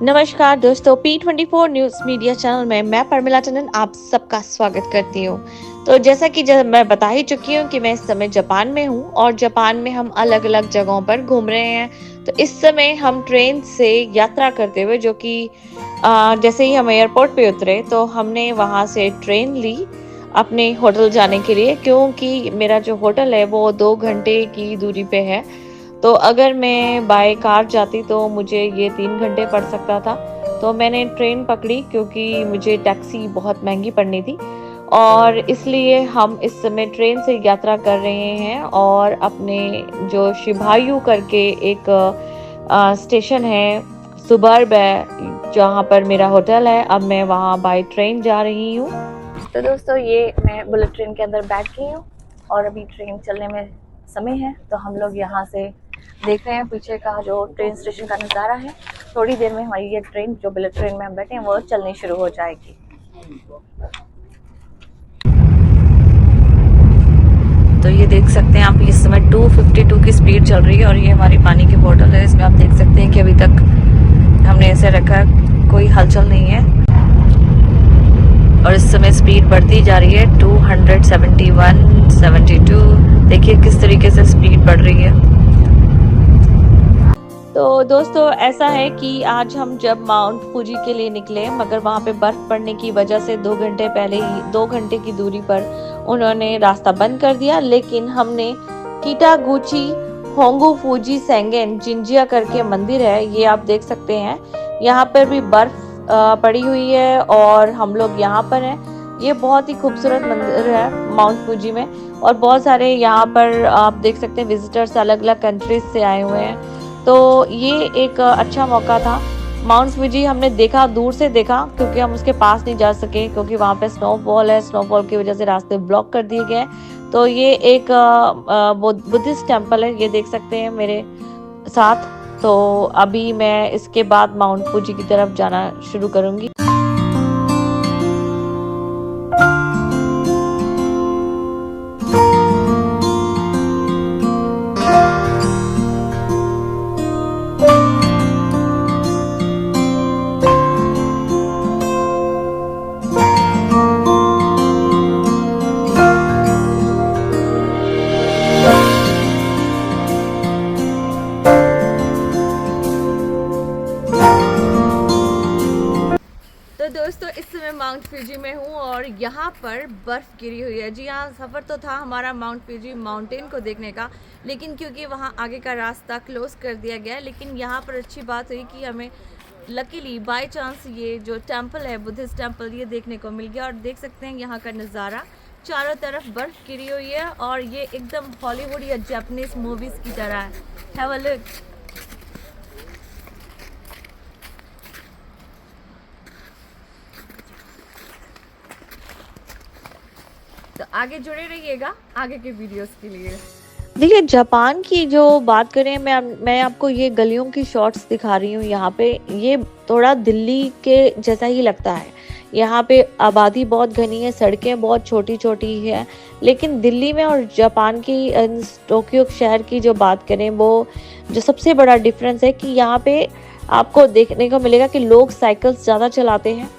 नमस्कार दोस्तों, P24 news media channel में मैं परमिला टंडन आप सबका स्वागत करती हूँ। तो जैसा कि मैं बता ही चुकी हूँ कि मैं इस समय जापान में हूँ और जापान में हम अलग-अलग जगहों पर घूम रहे हैं। तो इस समय हम ट्रेन से यात्रा करते हुए जो कि जैसे ही हम एयरपोर्ट पे उतरे तो हमने वहाँ से ट्रेन ली अपने होटल जाने के लिए, क्योंकि मेरा जो होटल है वो 2 घंटे की दूरी पे है। तो अगर मैं बाय कार जाती तो मुझे ये 3 घंटे पड़ सकता था। तो मैंने ट्रेन पकड़ी क्योंकि मुझे टैक्सी बहुत महँगी पड़नी थी और इसलिए हम इस समय ट्रेन से यात्रा कर रहे हैं और अपने जो शिबायू करके एक स्टेशन है, सुबर्ब है, जहाँ पर मेरा होटल है, अब मैं वहाँ बाय ट्रेन जा रही हूँ। तो दोस्तों, ये मैं बुलेट ट्रेन के अंदर बैठ गई हूँ और अभी ट्रेन चलने में समय है। तो हम लोग यहाँ से देख रहे हैं पीछे का जो ट्रेन स्टेशन का नज़ारा है। थोड़ी देर में हमारी ये ट्रेन, जो बुलेट ट्रेन में हम बैठे हैं, वो चलनी शुरू हो जाएगी। तो ये देख सकते हैं आप, इस समय 252 की स्पीड चल रही है और ये हमारी पानी की बोतल है। इसमें आप देख सकते हैं कि अभी तक हमने ऐसे रखा, कोई हलचल नहीं है और इस समय स्पीड बढ़ती जा रही है 271, 72। देखिए किस तरीके से स्पीड बढ़ रही है। तो दोस्तों, ऐसा है कि आज हम जब माउंट फूजी के लिए निकले, मगर वहाँ पे बर्फ पड़ने की वजह से 2 घंटे पहले ही 2 घंटे की दूरी पर उन्होंने रास्ता बंद कर दिया। लेकिन हमने किटागुची होंगू फूजी सेंगेन जिंजिया करके मंदिर है, ये आप देख सकते हैं। यहाँ पर भी बर्फ पड़ी हुई है और हम लोग यहाँ पर हैं। ये बहुत ही खूबसूरत मंदिर है माउंट फूजी में और बहुत सारे यहाँ पर आप देख सकते हैं विजिटर्स अलग अलग कंट्रीज से आए हुए हैं। तो ये एक अच्छा मौका था। माउंट फूजी हमने देखा, दूर से देखा, क्योंकि हम उसके पास नहीं जा सके क्योंकि वहाँ पे स्नोफॉल है। स्नोफॉल की वजह से रास्ते ब्लॉक कर दिए गए। तो ये एक बुद्धिस्ट टेम्पल है, ये देख सकते हैं मेरे साथ। तो अभी मैं इसके बाद माउंट फूजी की तरफ जाना शुरू करूँगी। तो दोस्तों, इस समय माउंट फूजी में हूँ और यहाँ पर बर्फ़ गिरी हुई है। जी हाँ, सफ़र तो था हमारा माउंट फूजी माउंटेन को देखने का, लेकिन क्योंकि वहाँ आगे का रास्ता क्लोज़ कर दिया गया है। लेकिन यहाँ पर अच्छी बात हुई कि हमें लकीली बाय चांस ये जो टेम्पल है, बुद्धिस्ट टेम्पल, ये देखने को मिल गया। और देख सकते हैं यहाँ का नज़ारा, चारों तरफ बर्फ़ गिरी हुई है और ये एकदम हॉलीवुड या जापानीज़ मूवीज़ की तरह है। Have a look. तो आगे जुड़े रहिएगा आगे के वीडियोस के लिए। देखिए, जापान की जो बात करें, मैं आपको ये गलियों की शॉट्स दिखा रही हूँ। यहाँ पे ये थोड़ा दिल्ली के जैसा ही लगता है। यहाँ पे आबादी बहुत घनी है, सड़कें बहुत छोटी छोटी है। लेकिन दिल्ली में और जापान की टोक्यो शहर की जो बात करें, वो जो सबसे बड़ा डिफरेंस है कि यहाँ पे आपको देखने को मिलेगा कि लोग साइकिल्स ज़्यादा चलाते हैं।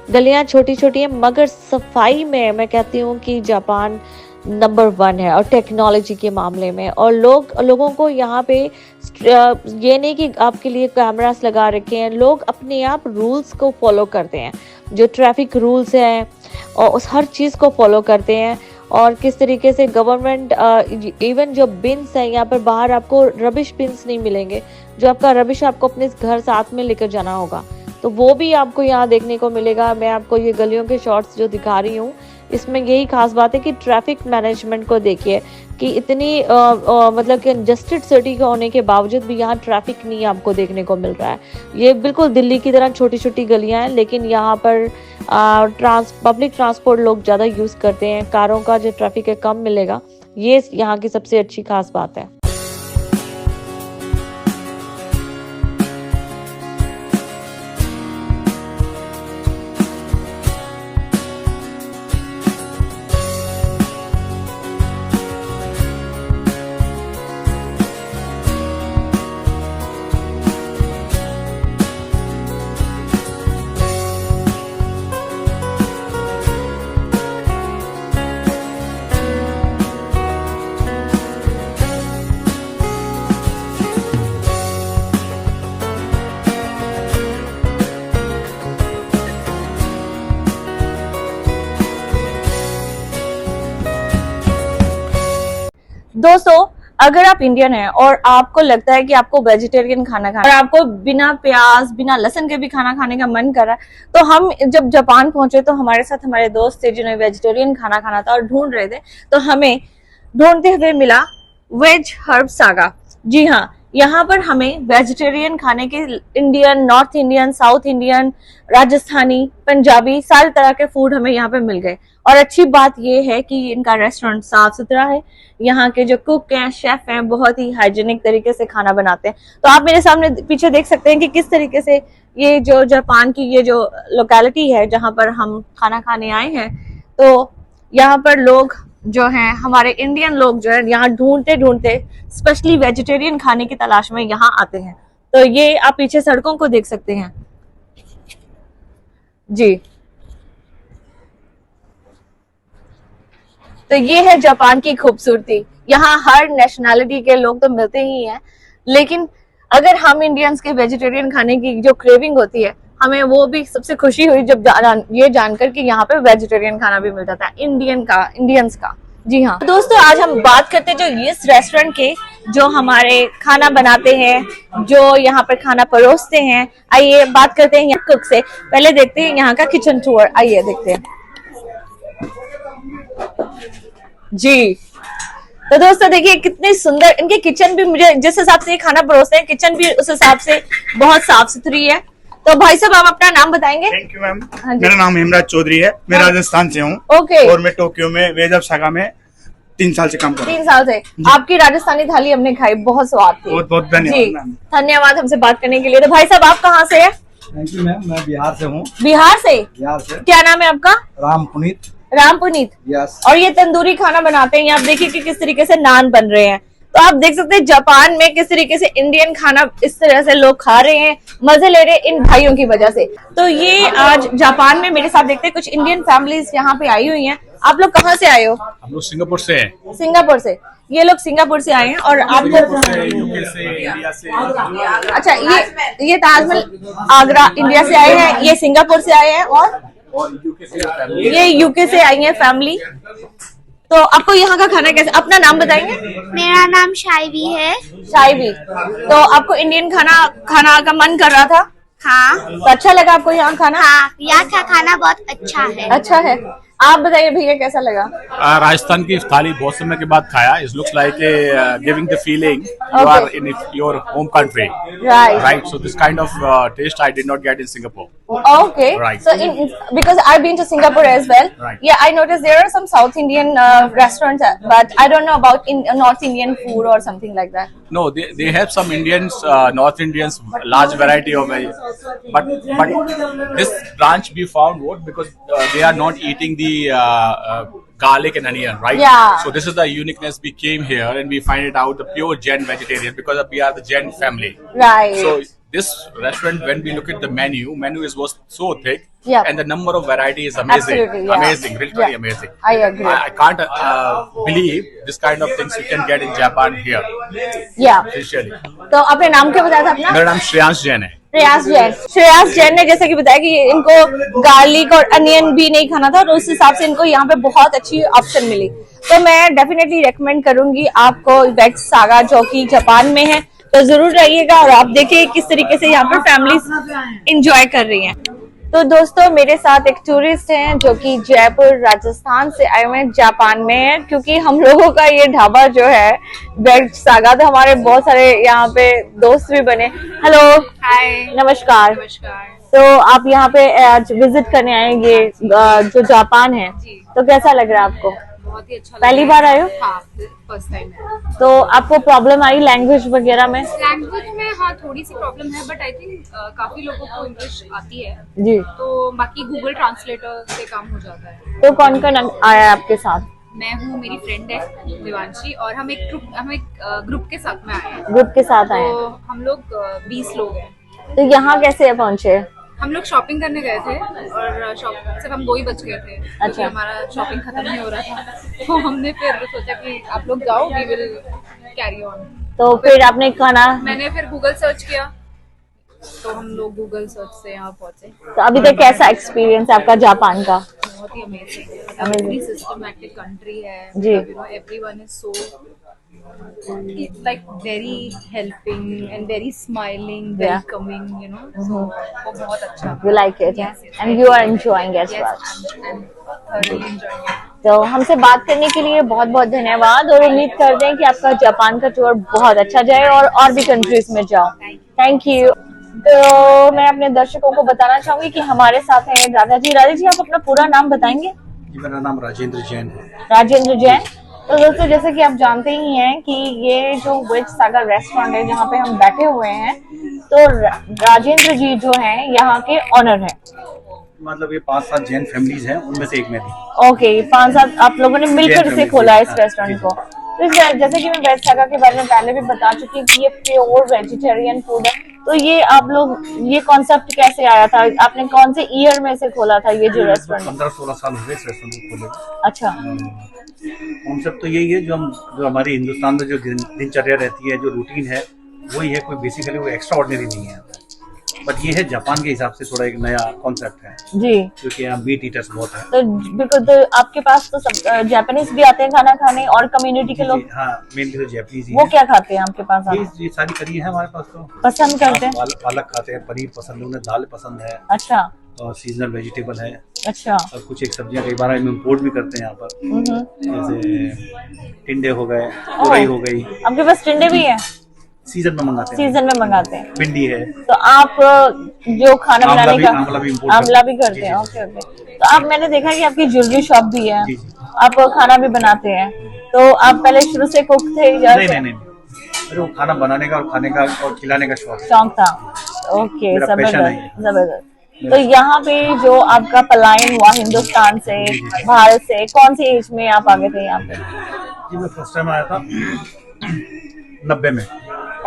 गलियां छोटी छोटी हैं, मगर सफाई में मैं कहती हूँ कि जापान नंबर 1 है और टेक्नोलॉजी के मामले में। और लोगों को यहाँ पे ये नहीं कि आपके लिए कैमरास लगा रखे हैं, लोग अपने आप रूल्स को फॉलो करते हैं। जो ट्रैफिक रूल्स हैं और उस हर चीज़ को फॉलो करते हैं। और किस तरीके से गवर्नमेंट, इवन जो बिन्स हैं यहाँ पर बाहर, आपको रबिश बिन्स नहीं मिलेंगे। जो आपका रबिश आपको अपने घर साथ में लेकर जाना होगा, तो वो भी आपको यहाँ देखने को मिलेगा। मैं आपको ये गलियों के शॉट्स जो दिखा रही हूँ, इसमें यही खास बात है कि ट्रैफिक मैनेजमेंट को देखिए कि इतनी मतलब कि कंजस्टेड सिटी के होने के बावजूद भी यहाँ ट्रैफिक नहीं आपको देखने को मिल रहा है। ये बिल्कुल दिल्ली की तरह छोटी छोटी गलियाँ हैं, लेकिन यहाँ पर पब्लिक ट्रांसपोर्ट लोग ज़्यादा यूज़ करते हैं। कारों का जो ट्रैफिक है कम मिलेगा, ये यहाँ की सबसे अच्छी खास बात है। दोस्तों अगर आप इंडियन हैं और आपको लगता है कि आपको वेजिटेरियन खाना खाना और आपको बिना प्याज बिना लहसुन के भी खाना खाने का मन कर रहा है, तो हम जब जापान पहुंचे तो हमारे साथ हमारे दोस्त थे जिन्हें वेजिटेरियन खाना खाना था और ढूंढ रहे थे, तो हमें ढूंढते हुए मिला वेज हर्ब सागा। जी हाँ, यहाँ पर हमें वेजिटेरियन खाने के Indian, north Indian, south Indian, Rajasthani, Punjabi सारे तरह के फूड हमें यहाँ पे मिल गए। और अच्छी बात यह है कि इनका रेस्टोरेंट साफ सुथरा है, यहाँ के जो कुक हैं, शेफ हैं, बहुत ही हाइजीनिक तरीके से खाना बनाते हैं। तो आप मेरे सामने पीछे देख सकते हैं कि किस तरीके से ये जो जापान की ये जो लोकेलिटी है जहाँ पर हम खाना खाने आए हैं, तो यहाँ पर लोग जो हैं, हमारे इंडियन लोग जो है यहाँ ढूंढते ढूंढते स्पेशली वेजिटेरियन खाने की तलाश में यहाँ आते हैं। तो ये आप पीछे सड़कों को देख सकते हैं जी। तो ये है जापान की खूबसूरती। यहाँ हर नेशनैलिटी के लोग तो मिलते ही हैं, लेकिन अगर हम इंडियंस के वेजिटेरियन खाने की जो क्रेविंग होती है, हमें वो भी सबसे खुशी हुई जब ये जानकर कि यहाँ पे वेजिटेरियन खाना भी मिल जाता है इंडियंस का। जी हाँ दोस्तों, आज हम बात करते हैं जो इस रेस्टोरेंट के जो हमारे खाना बनाते हैं, जो यहाँ पर खाना परोसते हैं। आइए बात करते हैं यहाँ कुक से। पहले देखते हैं यहाँ का किचन टूर, आइए देखते हैं जी। तो दोस्तों देखिए कितने सुंदर इनके किचन भी, मुझे जिस हिसाब से ये खाना परोसते हैं किचन भी उस हिसाब से बहुत साफ सुथरी है। तो भाई साहब आप अपना नाम बताएंगे? Thank you ma'am. मेरा नाम हेमराज चौधरी है, मैं राजस्थान से हूँ। ओके। और मैं टोक्यो में वेज हर्ब सागा में 3 साल से काम कर रहा हूँ। 3 साल से। आपकी राजस्थानी थाली हमने खाई, बहुत स्वाद थी। बहुत बहुत धन्यवाद मैम। धन्यवाद हमसे बात करने के लिए। तो भाई साहब आप कहाँ से है? थैंक यू मैम, मैं बिहार से हूँ। बिहार से? बिहार से। क्या नाम है आपका? राम पुनीत। राम पुनीत। यस। और ये तंदूरी खाना बनाते हैं। आप देखिए कि किस तरीके से नान बन रहे हैं। तो आप देख सकते हैं जापान में किस तरीके से इंडियन खाना इस तरह से लोग खा रहे हैं, मजे ले रहे हैं इन भाइयों की वजह से। तो ये आज जापान में मेरे साथ देखते हैं कुछ इंडियन फैमिलीज यहाँ पे आई हुई हैं। आप लोग कहाँ से आए हो? हम लोग सिंगापुर से हैं। सिंगापुर से। ये लोग सिंगापुर से आए हैं और आप लोग यूके से, इंडिया से। अच्छा, ये ताजमहल आगरा इंडिया से आए हैं, ये सिंगापुर से आए हैं और ये यूके से आई है फैमिली। तो आपको यहाँ का खाना कैसे, अपना नाम बताएंगे? मेरा नाम शाइवी है। शाइवी। तो आपको इंडियन खाना का मन कर रहा था? हाँ। तो अच्छा लगा आपको यहाँ खाना? हाँ, यहाँ का खाना बहुत अच्छा है। अच्छा है। आप बताइए भैया कैसा लगा? राजस्थान की थाली बहुत समय के बाद खाया। It looks like giving the feeling you are in your home country, right? So this kind of taste I did not get in Singapore. Okay. Right. So because I've been to Singapore as well. Right. Yeah, I noticed there are some South Indian restaurants, but I don't know about North Indian food or something like that. No, they have some Indians, North Indians, large variety of but this branch we found what because they are not eating the garlic and onion, right? Yeah. So this is the uniqueness. We came here and we find it out the pure Jain vegetarian because we are the Jain family. Right. So this restaurant, when we look at the menu was so thick, Yeah. and the number of variety is amazing. Absolutely, yeah. Amazing, literally Yeah. amazing. I agree. I can't believe this kind of things you can get in Japan here. Yeah. Sincerely. तो आपने नाम क्या बताया था अपना? मेरा नाम श्रेयांश जैन है। श्रेयांश जैन ने जैसे कि बताया कि इनको गार्लिक और अनियन भी नहीं खाना था और उस हिसाब से इनको यहाँ पे बहुत अच्छी ऑप्शन मिली। तो मैं डेफिनेटली रेकमेंड करूंगी आपको वेज सागा जो कि जापान में है, तो जरूर रहिएगा और आप देखिए किस तरीके से यहाँ पर फैमिलीज एंजॉय कर रही हैं। तो दोस्तों मेरे साथ एक टूरिस्ट हैं जो कि जयपुर राजस्थान से आए हुए हैं, जापान में है, क्योंकि हम लोगों का ये ढाबा जो है वेज सागा, तो हमारे बहुत सारे यहाँ पे दोस्त भी बने। हेलो, हाय, नमस्कार। नमस्कार। तो आप यहाँ पे आज विजिट करने आए, ये जो जापान है, तो कैसा लग रहा है आपको? बहुत ही अच्छा। पहली बार आए हो? हाँ, फर्स्ट टाइम है। तो आपको प्रॉब्लम आई लैंग्वेज वगैरह में? लैंग्वेज में हाँ थोड़ी सी प्रॉब्लम है, बट आई थिंक काफी लोगों को इंग्लिश आती है, जी। तो बाकी गूगल ट्रांसलेटर से काम हो जाता है। तो कौन कौन आया है आपके साथ? मैं हूँ, मेरी फ्रेंड है देवांशी, और हम एक ग्रुप के साथ में आए हैं। ग्रुप के साथ आए तो हैं। हम लोग 20 लोग हैं। तो यहाँ कैसे पहुँचे? हम लोग शॉपिंग करने गए थे और सिर्फ हम 2 ही बच गए थे। अच्छा। हमारा शॉपिंग खत्म नहीं हो रहा था, तो हमने फिर सोचा कि आप लोग जाओ, वी विल कैरी ऑन। तो फिर आपने खाना, मैंने फिर गूगल सर्च किया, तो हम लोग गूगल सर्च से यहाँ पहुंचे। तो अभी तक कैसा एक्सपीरियंस है आपका जापान का? बहुत ही अमेजिंग, सिस्टमैटिक कंट्री है। जी। Everyone is so It's like very helping and very smiling, Yeah. welcoming, you know. So वो बहुत अच्छा. You like it, Yes, yes. and you are enjoying as Yes, well. I'm thoroughly enjoying it. तो हमसे बात करने के लिए बहुत बहुत धन्यवाद और उम्मीद करते हैं कि आपका जापान का टूर बहुत अच्छा जाए और भी कंट्रीज में जाओ। Thank you. तो मैं अपने दर्शकों को बताना चाहूंगी कि हमारे साथ हैं राधा जी। राधा जी, आप अपना पूरा नाम बताएंगे? मेरा नाम राजेंद्र जैन है। राजेंद्र जैन। तो दोस्तों, जैसे कि आप जानते ही हैं कि ये जो वेज सागर रेस्टोरेंट है जहाँ पे हम बैठे हुए हैं, तो राजेंद्र जी जो हैं यहाँ के ऑनर हैं। मतलब ये 5-7 जैन फैमिलीज हैं, उनमें से एक मैं भी। ओके, 5-7 आप लोगों ने मिलकर जैन इसे family खोला है से, इस हाँ, रेस्टोरेंट जी। को। तो जैसे कि मैं वेज सागा के बारे में पहले भी बता चुकी हूँ कि ये प्योर वेजिटेरियन फूड है। तो ये आप लोग, ये कॉन्सेप्ट कैसे आया था? आपने कौन से ईयर में से खोला था ये जो रेस्टोरेंट? 15-16 साल हो गए इस रेस्टोरेंट को खोले। अच्छा। कॉन्सेप्ट तो यही है, जो हमारे हिंदुस्तान में जो दिनचर्या रहती है, जो रूटीन है, वही है। कोई बेसिकली वो एक्स्ट्रा ऑर्डिनरी नहीं है, बट ये है जापान के हिसाब से थोड़ा एक नया कॉन्सेप्ट है जी, क्योंकि यहाँ मीट ईटर्स बहुत है। तो बिल्कुल। तो आपके पास तो सब जापानीज भी आते हैं खाना खाने, और कम्युनिटी के लोग? हाँ, मेनली तो जापानीज ही वो हैं। क्या खाते हैं आपके पास? ये सारी करी है हमारे पास। तो पसंद करते हैं? पालक खाते हैं, पनीर पसंद है उन्हें, दाल पसंद है, अच्छा और सीजनल वेजिटेबल है, अच्छा। और कुछ एक सब्जियां कई बार हम इम्पोर्ट भी करते हैं यहाँ पर, जैसे टिंडे हो गए, तुरई हो गई। आपके पास टिंडे भी है? सीजन में मंगाते हैं, सीजन में मंगाते हैं। भिंडी है। तो आप जो खाना बनाने का आंवला भी import आंवला भी करते करते हैं? हैं। Okay okay. तो आप, मैंने देखा कि आपकी ज्वेलरी शॉप भी है, जी, जी। आप खाना भी बनाते हैं। तो आप पहले शुरू से कुक थे या नहीं, अरे वो खाना बनाने का और खाने का और खिलाने का शौक है। शौक था? ओके, मेरा passion है जबरदस्त ये। जबरदस्त। तो यहाँ पे जो आपका पलायन हुआ हिंदुस्तान से, भारत से, कौन सी एज में आप आगे थे यहाँ पे? जी, मैं फर्स्ट टाइम आया था 90 में।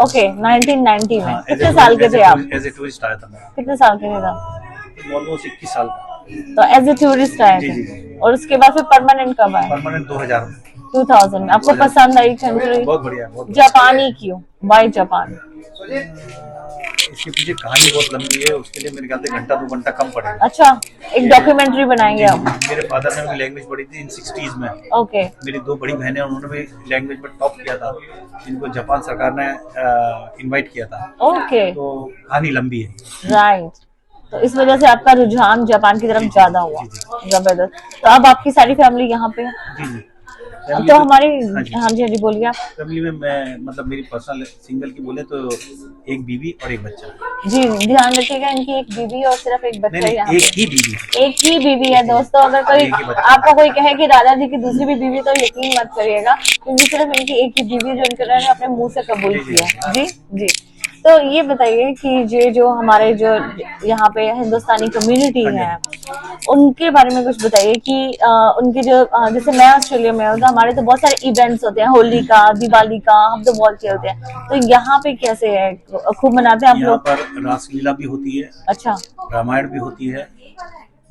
ओके, 1990 में। हाँ, कितने साल के थे आप? एज ए टूरिस्ट आया था मैं, कितने साल के थे तब? ऑलमोस्ट 21 साल का। तो एज ए टूरिस्ट आए जी, थे। जी। और उसके बाद फिर परमानेंट कब आए? परमानेंट 2000 में। 2000 में। आपको पसंद आई कंट्री? बहुत बढ़िया, बहुत बढ़िया। जापान ही क्यों? Why Japan? इसके पीछे कहानी बहुत लंबी है, उसके लिए मेरे ख्याल से 1-2 घंटा कम पड़ेगा। अच्छा, एक डॉक्यूमेंट्री बनाएंगे आप? मेरे फादर ने भी लैंग्वेज पढ़ी थी इन 60s में। ओके। मेरी 2 बड़ी बहनें, उन्होंने भी लैंग्वेज में टॉप किया था, जिनको जापान सरकार ने इनवाइट किया था। ओके, तो कहानी लंबी है। राइट। तो इस वजह से आपका रुझान जापान की तरफ ज्यादा हुआ। जी, जबरदस्त। तो अब आपकी सारी फैमिली यहाँ पे है? जी, जी। तो हमारी, हाँ जी, हाँ जी बोलिए आप। फैमिली में मैं, मतलब मेरी पर्सनल सिंगल की बोले तो एक बीवी और एक बच्चा। जी, ध्यान रखिएगा, इनकी एक बीवी और सिर्फ एक बच्चा नहीं, यहाँ एक पे। ही बीवी है। एक ही बीवी है दोस्तों। अगर कोई एक ही बच्चा। आपको कोई कहे कि दादा जी की दूसरी भी बीवी, तो यकीन मत करिएगा, क्योंकि सिर्फ इनकी एक ही बीवी जो इन्होंने अपने मुंह से कबूल जी, जी, किया। जी जी। तो ये बताइए कि ये जो हमारे जो यहाँ पे हिंदुस्तानी कम्युनिटी है, उनके बारे में कुछ बताइए कि उनके जो जैसे मैं ऑस्ट्रेलिया में हूँ, तो हमारे तो बहुत सारे इवेंट्स होते हैं, होली का, दिवाली का, हम तो बहुत खेलते हैं। तो यहाँ पे कैसे है? खूब मनाते हैं आप यहाँ लोग? पर रासलीला भी होती है, अच्छा। रामायण भी होती है,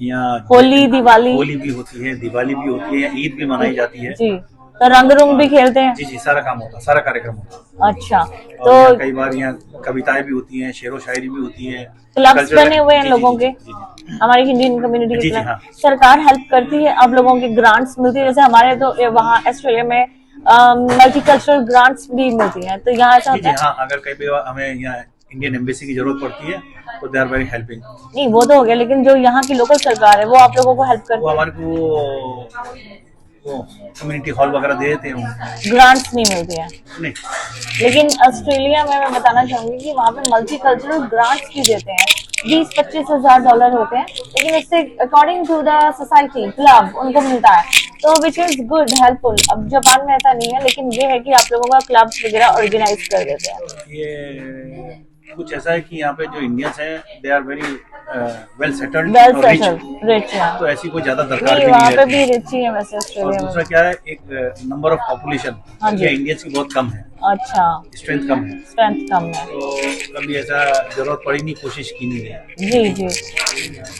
यहाँ होली, दिवाली? होली भी होती है, दिवाली भी होती है, ईद भी मनाई जाती है। जी। तो रंग रूंग भी खेलते हैं? जी, जी, सारा काम होता है, सारा कार्यक्रम होता है। अच्छा। और तो यहाँ कई बार यहाँ कविताएं भी होती हैं, शेरो शायरी भी होती है। क्लब्स Cultural- बने हुए हैं जी, लोगों जी, के, जी, जी। हमारी इंडियन कम्युनिटी जी, के जी, क्लब? हाँ। सरकार हेल्प करती है आप लोगों के? ग्रांट्स मिलती है? जैसे हमारे तो वहाँ ऑस्ट्रेलिया में मल्टीकल्चरल ग्रांट्स भी मिलती हैं, तो यहाँ ऐसा जी, होता जी, है? हाँ, अगर कहीं पे हमें यहाँ इंडियन एम्बेसी की जरूरत पड़ती है तो दे आर वेरी हेल्पिंग। नहीं, वो तो हो गया, लेकिन जो यहाँ की लोकल सरकार है वो आप लोगों को हेल्प वो करती हमारे को वो कम्युनिटी हॉल वगैरह दे देते हैं वो। है? ग्रांट्स नहीं मिलती है? नहीं, लेकिन ऑस्ट्रेलिया में मैं बताना चाहूंगी कि वहाँ पे मल्टीकल्चरल ग्रांट्स भी देते हैं। 20-25 हजार डॉलर होते हैं, लेकिन इससे according to the society club उनको मिलता है, तो विच इज गुड, हेल्पफुल। अब जापान में ऐसा नहीं है, लेकिन ये है कि आप लोगों का क्लब्स वगैरह ऑर्गेनाइज कर देते हैं। ये कुछ ऐसा है कि यहाँ पे जो इंडियंस हैं they are very well settled, well settled, rich है। तो ऐसी कोई ज्यादा दरकार नहीं, भी वहाँ नहीं पे भी रहती। रिच ही है वैसे और ऑस्ट्रेलिया में। दूसरा क्या है, एक नंबर ऑफ पॉपुलेशन हाँ जी। इंडियंस की बहुत कम है, अच्छा, स्ट्रेंथ कम है, स्ट्रेंथ कम है। तो कभी ऐसा जरूरत पड़ी नहीं, कोशिश की नहीं है। जी जी।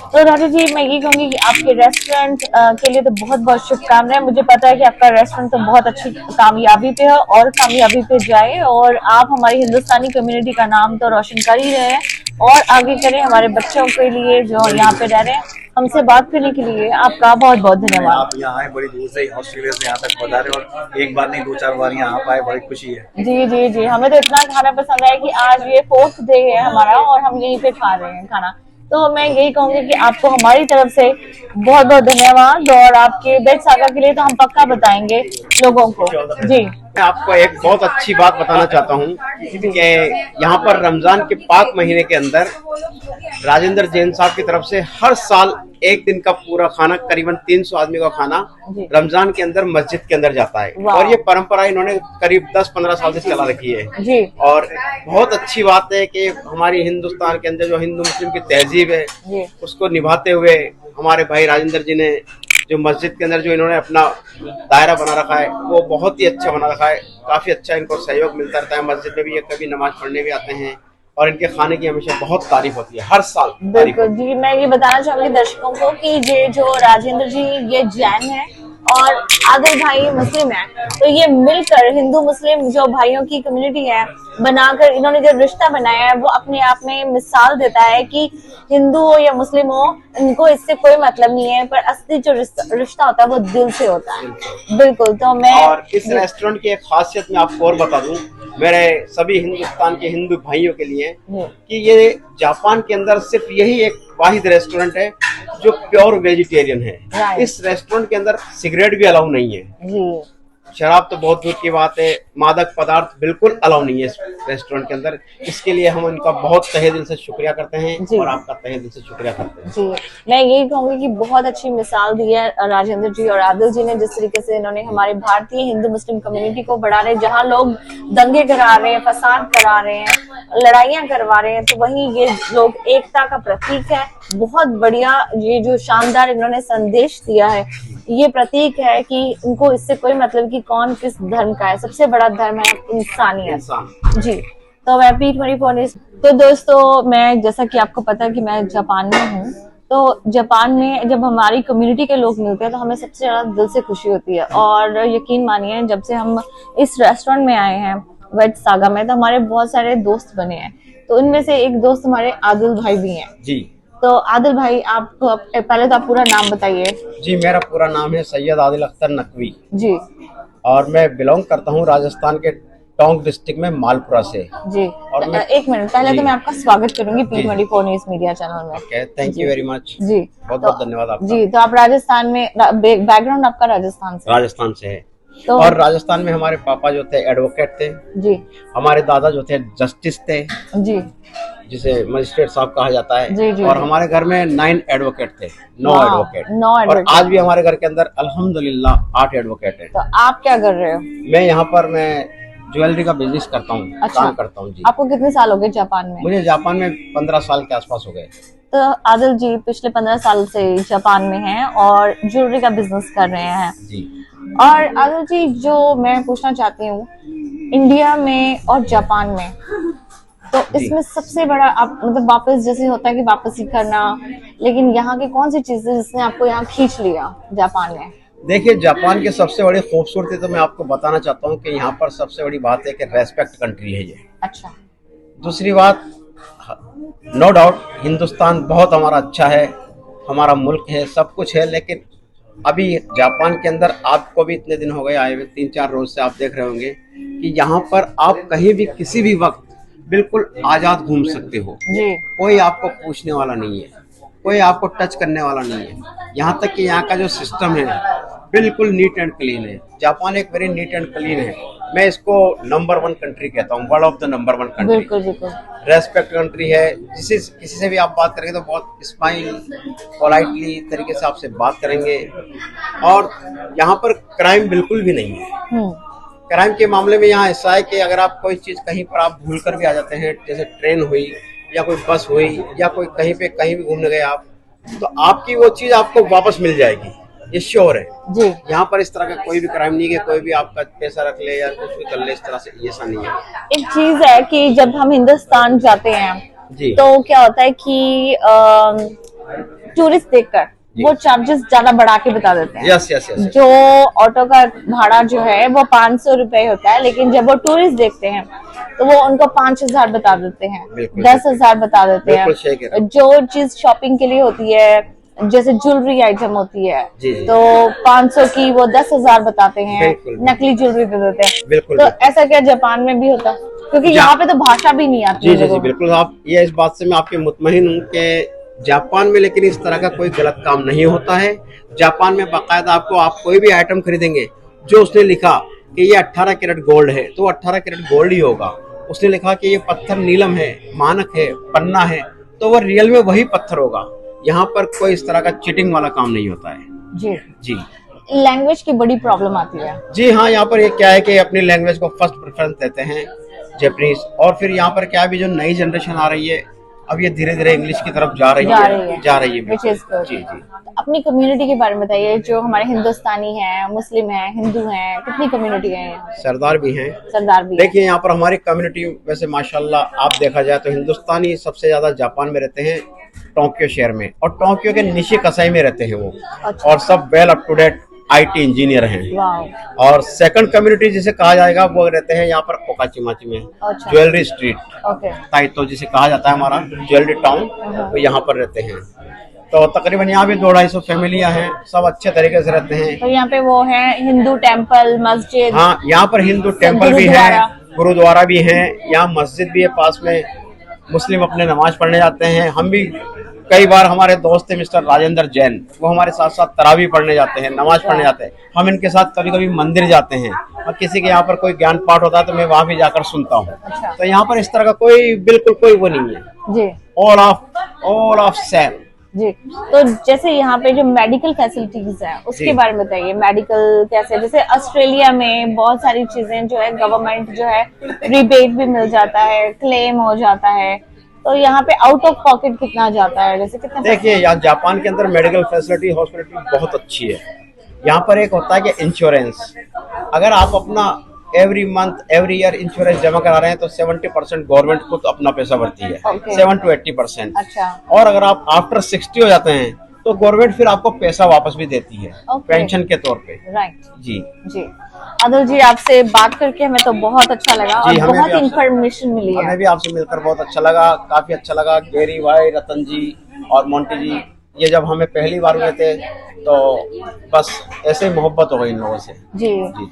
तो राजू जी, मैं ये कहूंगी कि आपके रेस्टोरेंट के लिए तो बहुत बहुत शुभकामनाएं। मुझे पता है कि आपका रेस्टोरेंट तो बहुत अच्छी कामयाबी पे है और कामयाबी पे जाए, और आप हमारी हिंदुस्तानी कम्युनिटी का नाम तो रोशन कर ही रहे हैं, और आगे करें हमारे बच्चों के लिए जो यहाँ पे रह रहे हैं। हमसे बात करने के लिए आपका बहुत बहुत धन्यवाद। आप यहाँ आए बड़ी दूर से, ऑस्ट्रेलिया से यहाँ तक पधारे और एक बार नहीं 2-4 बार यहाँ आप आए, बड़ी खुशी है। जी जी जी, हमें तो इतना खाना पसंद है कि आज ये 4th डे है हमारा और हम यहीं पे खा रहे हैं खाना। तो मैं यही कहूंगी कि आपको हमारी तरफ से बहुत बहुत धन्यवाद, और आपके वेज सागा के लिए तो हम पक्का बताएंगे लोगों को। जी, मैं आपको एक बहुत अच्छी बात बताना चाहता हूँ कि यहाँ पर रमजान के पाक महीने के अंदर राजेंद्र जैन साहब की तरफ से हर साल एक दिन का पूरा खाना, करीबन 300 आदमी का खाना रमजान के अंदर मस्जिद के अंदर जाता है। और ये परंपरा इन्होंने करीब 10-15 साल से चला रखी है जी। और बहुत अच्छी बात है कि हमारी हिंदुस्तान के अंदर जो हिंदू मुस्लिम की तहजीब है उसको निभाते हुए हमारे भाई राजेंद्र जी ने जो मस्जिद के अंदर जो इन्होंने अपना दायरा बना रखा है वो बहुत ही अच्छा बना रखा है। काफी अच्छा इनको सहयोग मिलता रहता है। मस्जिद में भी ये कभी नमाज पढ़ने भी आते हैं और इनके खाने की हमेशा बहुत तारीफ होती है, हर साल। बिल्कुल जी, मैं ये बताना चाहूंगी दर्शकों को कि ये जो राजेंद्र जी ये जैन है और आदिल भाई मुस्लिम है, तो ये मिलकर हिंदू मुस्लिम जो भाइयों की कम्युनिटी है बनाकर इन्होंने जो रिश्ता बनाया है वो अपने आप में मिसाल देता है कि हिंदू हो या मुस्लिम हो, इनको इससे कोई मतलब नहीं है, पर असली जो रिश्ता होता है वो दिल से होता है। बिल्कुल। तो मैं और इस रेस्टोरेंट की एक खासियत मैं आपको और बता दूं मेरे सभी हिंदुस्तान के हिंदू भाइयों के लिए कि ये जापान के अंदर सिर्फ यही एक वाहिद रेस्टोरेंट है जो प्योर वेजिटेरियन है। इस रेस्टोरेंट के अंदर सिगरेट भी अलाउ नहीं है, शराब तो बहुत दूर की बात है, मादक पदार्थ बिल्कुल अलाउ नहीं है इस रेस्टोरेंट के अंदर। इसके लिए हम इनका बहुत तहे दिल से शुक्रिया करते हैं और आपका तहे दिल से शुक्रिया करते हैं। जी, मैं यही कहूंगी कि बहुत अच्छी मिसाल दी है राजेंद्र जी और आदिल जी ने, जिस तरीके से इन्होंने हमारे भारतीय हिंदू मुस्लिम कम्युनिटी को बढ़ा रहे, जहाँ लोग दंगे करा रहे हैं, फसाद करा रहे हैं, लड़ाइयाँ करवा रहे हैं, तो वहीं ये लोग एकता का प्रतीक है। बहुत बढ़िया, ये जो शानदार इन्होंने संदेश दिया है, ये प्रतीक है कि इनको इससे कोई मतलब कि कौन किस धर्म का है, सबसे बड़ा धर्म है इंसानियत। जी, तो मैं P24 न्यूज़। तो दोस्तों, मैं जैसा कि आपको पता है कि मैं जापान में हूँ, तो जापान में जब हमारी कम्युनिटी के लोग मिलते हैं तो हमें सबसे ज्यादा दिल से खुशी होती है। और यकीन मानिए, जब से हम इस रेस्टोरेंट में आए हैं वेज सागा में, तो हमारे बहुत सारे दोस्त बने हैं। तो इनमें से एक दोस्त हमारे आदिल भाई भी हैं। जी, तो आदिल भाई, आपको पहले तो आप पूरा नाम बताइए। जी, मेरा पूरा नाम है सैयद आदिल अख्तर नकवी जी, और मैं बिलोंग करता हूँ राजस्थान के टोंक डिस्ट्रिक्ट में मालपुरा से। जी, और एक मिनट पहले तो मैं आपका स्वागत करूंगी P24 न्यूज़ मीडिया चैनल में। Okay, thank you very much. जी, बहुत बहुत धन्यवाद आपका। जी, तो आप राजस्थान में, बैकग्राउंड आपका राजस्थान से है तो, और राजस्थान में हमारे पापा जो थे एडवोकेट थे जी, हमारे दादा जो थे जस्टिस थे, जी, जिसे मजिस्ट्रेट साहब कहा जाता है। जी, जी, और जी। हमारे घर में 9 एडवोकेट थे, 9 एडवोकेट। 9 और एडवोकेट। आज भी हमारे घर के अंदर अल्हम्दुलिल्लाह 8 एडवोकेट हैं। तो आप क्या कर रहे हो? मैं यहाँ पर ज्वेलरी का बिजनेस करता हूँ। अच्छा। काम करता हूँ। जी, आपको कितने साल हो गए जापान में? मुझे जापान में 15 साल के आसपास हो गए। तो आदिल जी पिछले 15 साल से जापान में हैं और ज्वेलरी का बिजनेस कर रहे हैं। जी, और आदिल जी, जो मैं पूछना चाहती हूँ, इंडिया में और जापान में, तो इसमें सबसे बड़ा आप मतलब वापस, जैसे होता है कि वापस ही करना, लेकिन यहाँ की कौन सी चीज है जिसने आपको यहाँ खींच लिया जापान में? देखिए, जापान की सबसे बड़ी खूबसूरती तो मैं आपको बताना चाहता हूँ कि यहाँ पर सबसे बड़ी बात है कि रेस्पेक्ट कंट्री है ये। अच्छा। दूसरी बात, नो डाउट हिंदुस्तान बहुत हमारा अच्छा है, हमारा मुल्क है, सब कुछ है, लेकिन अभी जापान के अंदर आपको भी इतने दिन हो गए आए हुए, 3-4 रोज से आप देख रहे होंगे कि यहाँ पर आप कहीं भी किसी भी वक्त बिल्कुल आजाद घूम सकते हो। जी, कोई आपको पूछने वाला नहीं है, कोई आपको टच करने वाला नहीं है। यहाँ तक कि यहाँ का जो सिस्टम है बिल्कुल नीट एंड क्लीन है। जापान एक वेरी नीट एंड क्लीन है। मैं इसको नंबर 1 कंट्री कहता हूँ, world of the number 1 country. बिल्कुल बिल्कुल। रेस्पेक्ट कंट्री है। किसी से भी आप बात करेंगे तो बहुत स्माइल पोलाइटली तरीके से आपसे बात करेंगे। और यहाँ पर क्राइम बिल्कुल भी नहीं है। क्राइम के मामले में यहाँ ऐसा है कि अगर आप कोई चीज कहीं पर आप भूल कर भी आ जाते हैं, जैसे ट्रेन हुई या कोई बस हुई या कोई कहीं भी घूमने गए आप, तो आपकी वो चीज आपको वापस मिल जाएगी, ये श्योर है जी। यहाँ पर इस तरह का कोई भी क्राइम नहीं है, कोई भी आपका पैसा रख ले या कुछ भी कर ले, इस तरह से ये ऐसा नहीं है। एक चीज है कि जब हम हिंदुस्तान जाते हैं जी, तो क्या होता है कि टूरिस्ट देखकर वो चार्जेस ज्यादा बढ़ा के बता देते हैं। Yes yes yes. जो ऑटो का भाड़ा जो है वो 500 रुपए होता है, लेकिन जब वो टूरिस्ट देखते हैं तो वो उनको 5000 बता देते हैं, बिल्कुल, 10,000 बता देते बिल्कुल सही कह रहे हैं। जो चीज शॉपिंग के लिए होती है, जैसे ज्वेलरी आइटम होती है, जी, जी। तो 500 की वो 10,000 बताते हैं, बिल्कुल, नकली ज्वेलरी दे देते हैं। बिल्कुल, तो बिल्कुल। ऐसा क्या जापान में भी होता है? क्योंकि यहाँ पे तो भाषा भी नहीं आती जी है जी जी लोगों को। बिल्कुल। आप ये इस बात से मैं आपके मुतमईन हूँ कि जापान में लेकिन इस तरह का कोई गलत काम नहीं होता है। जापान में बाकायदा आपको, आप कोई भी आइटम खरीदेंगे जो उसने लिखा कि ये 18 कैरेट गोल्ड है तो 18 कैरेट गोल्ड ही होगा। उसने लिखा कि ये पत्थर नीलम है, मानक है, पन्ना है, तो वो रियल में वही पत्थर होगा। यहाँ पर कोई इस तरह का चीटिंग वाला काम नहीं होता है। जी जी लैंग्वेज की बड़ी प्रॉब्लम आती है। जी हाँ, यहाँ पर ये क्या है कि अपनी लैंग्वेज को फर्स्ट प्रेफरेंस देते हैं, जापानीज। और फिर यहाँ पर क्या है, अभी जो नई जनरेशन आ रही है अब ये धीरे धीरे इंग्लिश की तरफ जा रही है। Which is good. जी जी। अपनी कम्युनिटी के बारे में बताइए, जो हमारे हिंदुस्तानी हैं, मुस्लिम हैं, हिंदू हैं, कितनी कम्युनिटी है यहाँ? सरदार भी हैं, सरदार भी देखिए यहाँ पर हमारी कम्युनिटी वैसे माशाल्लाह आप देखा जाए तो हिंदुस्तानी सबसे ज्यादा जापान में रहते हैं, टोक्यो शहर में, और टोक्यो के निशिकासाई में रहते हैं वो। अच्छा। और सब well up to date IT engineer हैं। वाह। और सेकंड कम्युनिटी जिसे कहा जाएगा वो रहते हैं यहाँ पर ओकाचिमाची में, अच्छा। Jewellery street, okay. ताइतो जिसे कहा जाता है हमारा ज्वेलरी टाउन, तो यहाँ पर रहते हैं। तो तकरीबन यहाँ भी 200-250 फैमिलियां हैं, सब अच्छे तरीके से रहते हैं। तो यहाँ पे वो है हिंदू टेम्पल, मस्जिद? हाँ, यहाँ पर हिंदू टेम्पल भी है, गुरुद्वारा भी है, यहाँ मस्जिद भी है पास में, मुस्लिम अपने नमाज पढ़ने जाते हैं। हम भी कई बार, हमारे दोस्त है मिस्टर राजेंद्र जैन, वो हमारे साथ साथ तरावी पढ़ने जाते हैं, नमाज पढ़ने जाते हैं। हम इनके साथ कभी कभी मंदिर जाते हैं, और किसी के यहाँ पर कोई ज्ञान पाठ होता है तो मैं वहाँ भी जाकर सुनता हूँ। अच्छा। तो यहाँ पर इस तरह का कोई बिल्कुल कोई वो नहीं है। जी। All of same. जी। तो जैसे यहाँ पे जो मेडिकल फैसिलिटीज है उसके बारे में बताइए। मेडिकल कैसे, जैसे ऑस्ट्रेलिया में बहुत सारी चीजें जो है गवर्नमेंट जो है रिबेट भी मिल जाता है, क्लेम हो जाता है, तो यहाँ पे आउट ऑफ पॉकेट कितना जाता है, जैसे कितना? देखिए यहाँ जापान के अंदर मेडिकल फैसिलिटी, हॉस्पिटलिटी बहुत अच्छी है। यहाँ पर एक होता है कि इंश्योरेंस, अगर आप अपना every month every year insurance जमा करा रहे हैं तो 70% गवर्नमेंट खुद अपना पैसा भरती है। Okay. 7 to 80%। अच्छा। और अगर आप आफ्टर 60 हो जाते हैं तो गवर्नमेंट फिर आपको पैसा वापस भी देती है, Okay. पेंशन के तौर पे। राइट। जी जी अदुल जी, आपसे बात करके हमें तो बहुत अच्छा लगा और हमें बहुत भी आपसे- इन्फॉर्मेशन मिली है। हमें भी आपसे मिलकर बहुत अच्छा लगा, काफी अच्छा लगा। गेरी भाई, रतन जी और मोंटी जी, ये जब हमें पहली बार हुए थे तो बस ऐसे ही मोहब्बत हो गई इन लोगों से। जी जी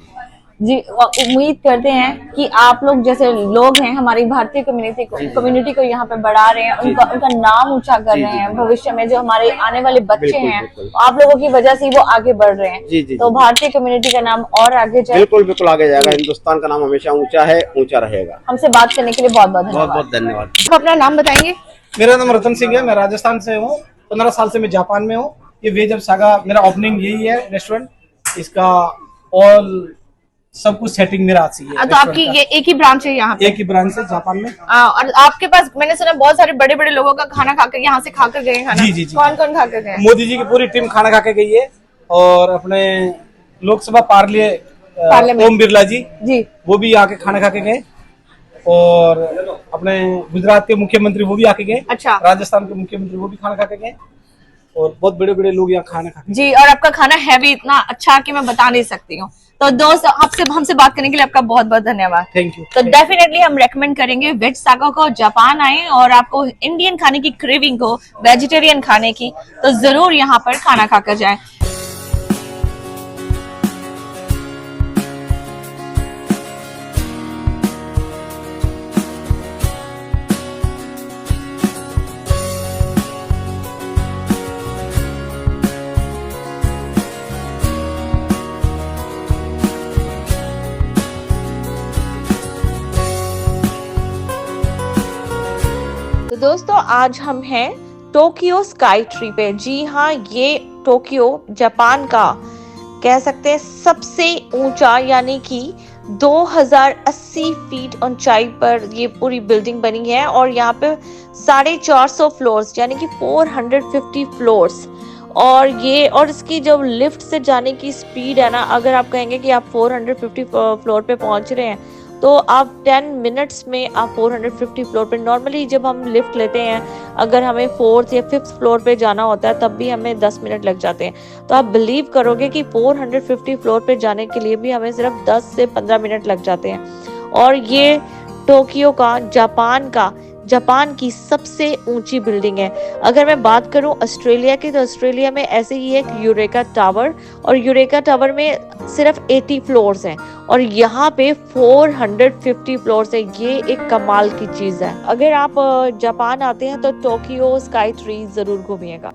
जी। उम्मीद करते हैं कि आप लोग जैसे लोग हैं हमारी भारतीय कम्युनिटी को यहाँ पे बढ़ा रहे हैं, उनका नाम ऊंचा कर रहे हैं। भविष्य में जो हमारे आने वाले बच्चे बिल्कुल, हैं बिल्कुल। आप लोगों की वजह से ही वो आगे बढ़ रहे हैं। जी, जी, तो जी। भारतीय कम्युनिटी का नाम और आगे जाए। बिल्कुल बिल्कुल आगे जाएगा। हिंदुस्तान का नाम हमेशा ऊंचा है, ऊंचा रहेगा। हमसे बात करने के लिए बहुत बहुत बहुत धन्यवाद। बहुत धन्यवाद। आप अपना नाम बताएंगे? मेरा नाम रतन सिंह है, मैं राजस्थान से हूँ। 15 साल से मैं जापान में हूँ। ये वेज ऑफ सागा मेरा ओपनिंग यही है रेस्टोरेंट, इसका ऑल सब कुछ सेटिंग मेरा अच्छी है। तो आपकी ये एक ही ब्रांच है यहाँ पे? एक ही ब्रांच है जापान में। और आपके पास मैंने सुना बहुत सारे बड़े बड़े लोगों का खाना खाकर यहाँ से खाकर गए हैं खाना? जी, जी, जी। कौन कौन खाकर गए? मोदी जी की पूरी टीम खाना खा के गई है, और अपने लोकसभा पार्लियामेंट ओम बिरला जी जी वो भी आके खाना खा के गए, और अपने गुजरात के मुख्यमंत्री वो भी आके गए। अच्छा। राजस्थान के मुख्यमंत्री वो भी खाना खा के गए, और बहुत बड़े बड़े लोग यहाँ खाना खा जी। और आपका खाना है भी इतना अच्छा कि मैं बता नहीं सकती हूँ। तो दोस्त, आपसे हमसे बात करने के लिए आपका बहुत बहुत धन्यवाद। Thank you. तो डेफिनेटली हम रेकमेंड करेंगे वेज सागा को, जापान आए और आपको इंडियन खाने की क्रेविंग हो, वेजिटेरियन खाने की, तो जरूर यहाँ पर खाना खाकर जाएं। तो दोस्तों, आज हम हैं टोक्यो स्काई ट्री पे। जी हाँ, ये टोक्यो जापान का कह सकते हैं सबसे ऊंचा, यानी कि 2080 फीट ऊंचाई पर ये पूरी बिल्डिंग बनी है, और यहाँ पे 450 फ्लोर्स यानी कि 450 फ्लोर्स। और इसकी जो लिफ्ट से जाने की स्पीड है ना, अगर आप कहेंगे कि आप 450 फ्लोर पे पहुंच रहे हैं तो आप 10 मिनट्स में आप 450 फ्लोर पे, नॉर्मली जब हम लिफ्ट लेते हैं अगर हमें 4th या 5th फ्लोर पे जाना होता है तब भी हमें 10 मिनट लग जाते हैं। तो आप बिलीव करोगे कि 450 फ्लोर पे जाने के लिए भी हमें सिर्फ 10 से 15 मिनट लग जाते हैं। और ये टोक्यो का, जापान की सबसे ऊंची बिल्डिंग है। अगर मैं बात करूं ऑस्ट्रेलिया की, तो ऑस्ट्रेलिया में ऐसे ही एक यूरेका टावर, और यूरेका टावर में सिर्फ 80 फ्लोर्स हैं और यहाँ पे 450 फ्लोर्स है। ये एक कमाल की चीज है। अगर आप जापान आते हैं तो टोक्यो स्काई ट्री जरूर घूमिएगा।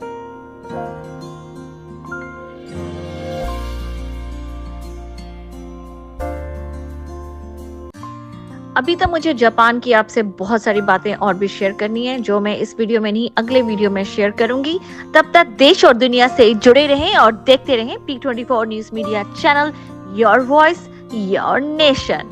अभी तो मुझे जापान की आपसे बहुत सारी बातें और भी शेयर करनी है, जो मैं इस वीडियो में नहीं अगले वीडियो में शेयर करूंगी। तब तक देश और दुनिया से जुड़े रहें और देखते रहें P24 news media channel, your voice your nation.